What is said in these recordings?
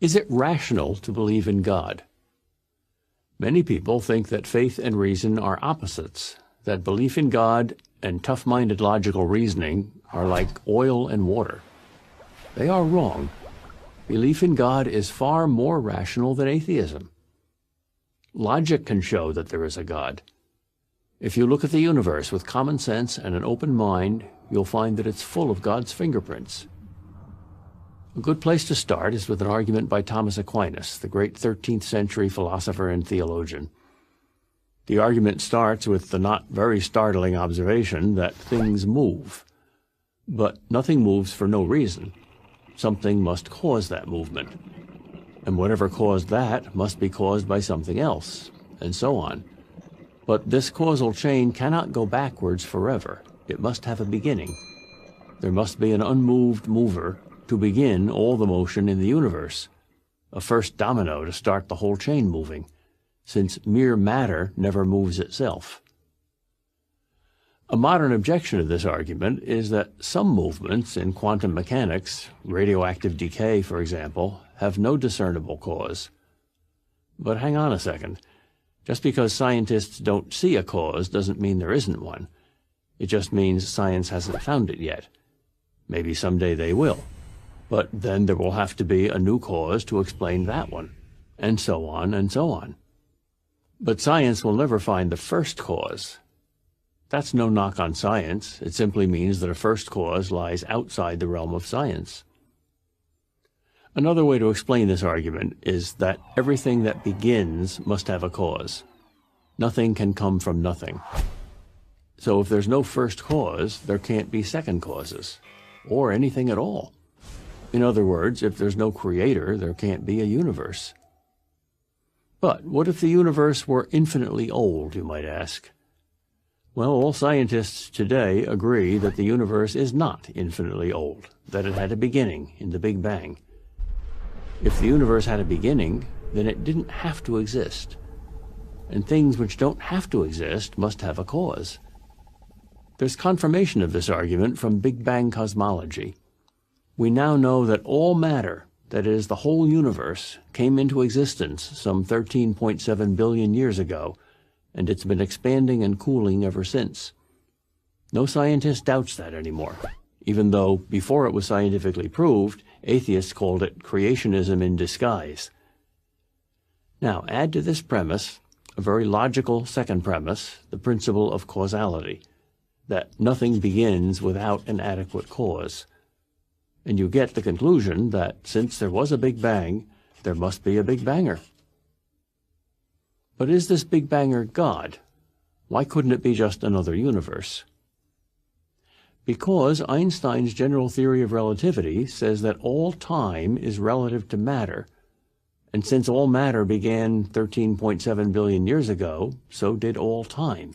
Is it rational to believe in God? Many people think that faith and reason are opposites, that belief in God and tough-minded logical reasoning are like oil and water. They are wrong. Belief in God is far more rational than atheism. Logic can show that there is a God. If you look at the universe with common sense and an open mind, you'll find that it's full of God's fingerprints. A good place to start is with an argument by Thomas Aquinas, the great 13th century philosopher and theologian. The argument starts with the not very startling observation that things move. But nothing moves for no reason. Something must cause that movement. And whatever caused that must be caused by something else, and so on. But this causal chain cannot go backwards forever. It must have a beginning. There must be an unmoved mover to begin all the motion in the universe, a first domino to start the whole chain moving, since mere matter never moves itself. A modern objection to this argument is that some movements in quantum mechanics, radioactive decay, for example, have no discernible cause. But hang on a second. Just because scientists don't see a cause doesn't mean there isn't one. It just means science hasn't found it yet. Maybe someday they will. But then there will have to be a new cause to explain that one, and so on and so on. But science will never find the first cause. That's no knock on science. It simply means that a first cause lies outside the realm of science. Another way to explain this argument is that everything that begins must have a cause. Nothing can come from nothing. So if there's no first cause, there can't be second causes, or anything at all. In other words, if there's no creator, there can't be a universe. But what if the universe were infinitely old, you might ask? Well, all scientists today agree that the universe is not infinitely old, that it had a beginning in the Big Bang. If the universe had a beginning, then it didn't have to exist. And things which don't have to exist must have a cause. There's confirmation of this argument from Big Bang cosmology. We now know that all matter, that is, the whole universe, came into existence some 13.7 billion years ago, and it's been expanding and cooling ever since. No scientist doubts that anymore, even though, before it was scientifically proved, atheists called it creationism in disguise. Now, add to this premise a very logical second premise, the principle of causality, that nothing begins without an adequate cause. And you get the conclusion that since there was a Big Bang, there must be a Big Banger. But is this Big Banger God? Why couldn't it be just another universe? Because Einstein's general theory of relativity says that all time is relative to matter, and since all matter began 13.7 billion years ago, so did all time.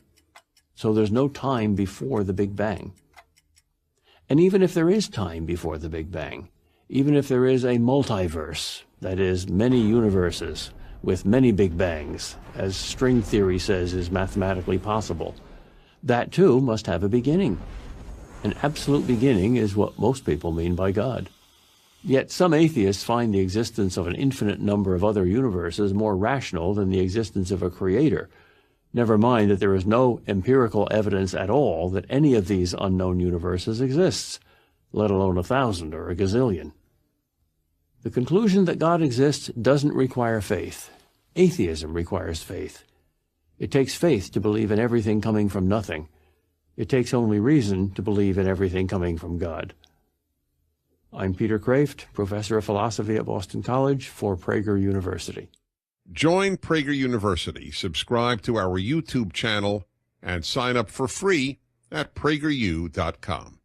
So there's no time before the Big Bang. And even if there is time before the Big Bang, even if there is a multiverse, that is, many universes with many Big Bangs, as string theory says is mathematically possible, that too must have a beginning. An absolute beginning is what most people mean by God. Yet some atheists find the existence of an infinite number of other universes more rational than the existence of a creator. Never mind that there is no empirical evidence at all that any of these unknown universes exists, let alone 1,000 or a gazillion. The conclusion that God exists doesn't require faith. Atheism requires faith. It takes faith to believe in everything coming from nothing. It takes only reason to believe in everything coming from God. I'm Peter Kraft, professor of philosophy at Boston College for Prager University. Join Prager University, subscribe to our YouTube channel, and sign up for free at prageru.com.